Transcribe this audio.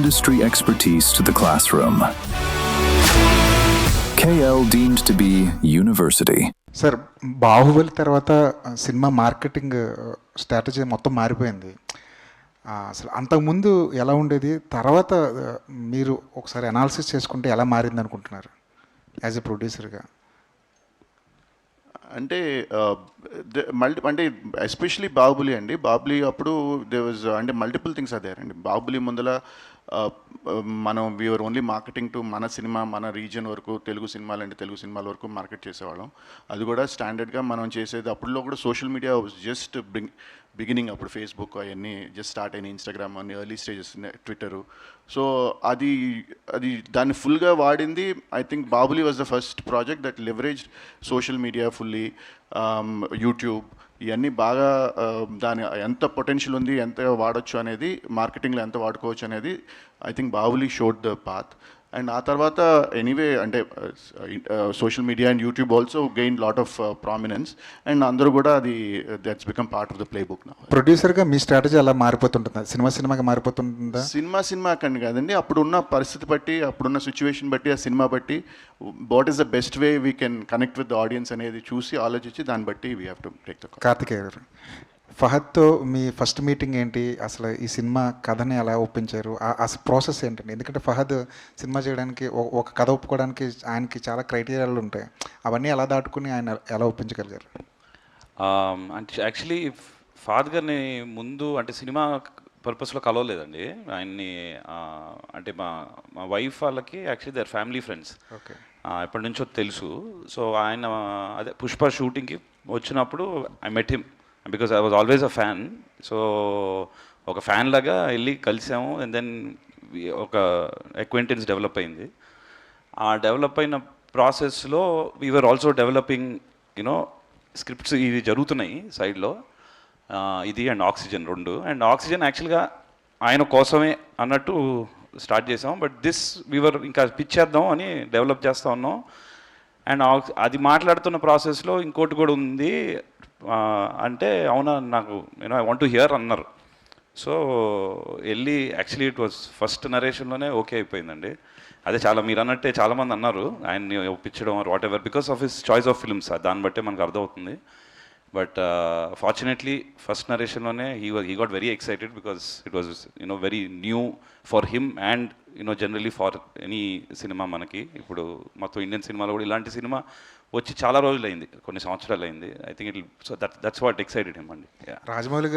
industry expertise to the classroom. KL deemed to be university. Sir, Baahubali తర్వాత cinema marketing strategy మొత్తం మారిపోయింది. అసలు అంతకుముందు ఎలా ఉండేది, తర్వాత మీరు ఒకసారి అనాలిసిస్ చేసుకుంటే ఎలా మారింది అనుకుంటున్నారు యాజ్ ఎ ప్రొడ్యూసర్గా? అంటే అంటే ఎస్పెషలీ బాహుబలి అండి. బాహుబలి అప్పుడు దే వాజ్ అంటే మల్టిపుల్ థింగ్స్ ఆర్ దేర్ అండి. బాహుబలి ముందల మనం వీఆర్ ఓన్లీ మార్కెటింగ్ టు మన సినిమా, మన రీజియన్ వరకు, తెలుగు సినిమాలు అంటే తెలుగు సినిమాల వరకు మార్కెట్ చేసేవాళ్ళం. అది కూడా స్టాండర్డ్గా మనం చేసేది. అప్పుడులో కూడా సోషల్ మీడియా జస్ట్ బిగినింగ్. అప్పుడు ఫేస్బుక్ అవన్నీ జస్ట్ స్టార్ట్ అయినాయి, ఇన్స్టాగ్రామ్ అన్ని ఎర్లీ స్టేజెస్, ట్విట్టరు. సో అది దాన్ని ఫుల్గా వాడింది. I think Baahubali was the first project that leverage social media fully, YouTube, ఇవన్నీ బాగా దాని ఎంత పొటెన్షియల్ ఉంది, ఎంత వాడచ్చు అనేది, మార్కెటింగ్లో ఎంత వాడుకోవచ్చు అనేది I think Baahubali showed the path. And ఆ తర్వాత ఎనీవే అంటే social media and YouTube also gain lot of prominence. And అందరూ కూడా అది that's become part of the play book నా. ప్రొడ్యూసర్గా మీ స్ట్రాటజీ అలా మారిపోతుంటుందా? సినిమాకి మారిపోతుంటుందా? సినిమా కండి కాదండి, అప్పుడున్న పరిస్థితి బట్టి, అప్పుడున్న సిచ్యువేషన్ బట్టి, ఆ సినిమా బట్టి what is the best way we can connect with the audience అనేది చూసి ఆలోచించి దాన్ని బట్టి we have to take the call. Karthikeya garu, ఫహద్తో మీ ఫస్ట్ మీటింగ్ ఏంటి? అసలు ఈ సినిమా కథని ఎలా ఒప్పించారు? అసలు ప్రాసెస్ ఏంటండి? ఎందుకంటే ఫహద్ సినిమా చేయడానికి, ఒక కథ ఒప్పుకోవడానికి ఆయనకి చాలా క్రైటీరియాలు ఉంటాయి. అవన్నీ ఎలా దాటుకుని ఆయన ఎలా ఒప్పించగలిగారు? అంటే యాక్చువల్లీ ఫహద్ గారిని ముందు అంటే సినిమా పర్పస్లో కలవలేదండి ఆయన్ని. అంటే మా వైఫ్ వాళ్ళకి actually their family friends, okay, ఎప్పటి నుంచో తెలుసు. సో ఆయన అదే పుష్ప షూటింగ్కి వచ్చినప్పుడు I met him because I was always a fan. So ఒక ఫ్యాన్ లాగా వెళ్ళి కలిసాము. అండ్ దెన్ ఒక అక్వైంటెన్స్ డెవలప్ అయింది. ఆ డెవలప్ అయిన ప్రాసెస్లో we are also developing you know scripts ఇవి జరుగుతున్నాయి సైడ్లో, ఇది అండ్ ఆక్సిజన్ రెండు. అండ్ ఆక్సిజన్ యాక్చువల్గా ఆయన కోసమే అన్నట్టు స్టార్ట్ చేసాం. బట్ దిస్ వీవర్ ఇంకా పిచ్ చేద్దాం అని డెవలప్ చేస్తూ ఉన్నాం. అండ్ అది మాట్లాడుతున్న ప్రాసెస్లో ఇంకోటి కూడా ఉంది. అంటే అవునా, నాకు ఐ వాంట్ టు హియర్ అన్నారు. సో వెళ్ళి యాక్చువల్లీ ఇట్ వాజ్ ఫస్ట్ నరేషన్లోనే ఓకే అయిపోయిందండి. అదే చాలా మీరు అన్నట్టే చాలామంది అన్నారు ఆయన్ని ఒప్పించడం or whatever because of his choice of films, దాన్ని బట్టే మనకు అర్థమవుతుంది. బట్ ఫార్చునేట్లీ ఫస్ట్ నరేషన్లోనే he got very excited because it was very new for him and generally for any cinema. మనకి ఇప్పుడు మొత్తం ఇండియన్ సినిమాలో కూడా ఇలాంటి సినిమా వచ్చి చాలా రోజులు అయింది, కొన్ని సంవత్సరాలు అయింది. I think it so that's what excited him అండి. రాజమౌళి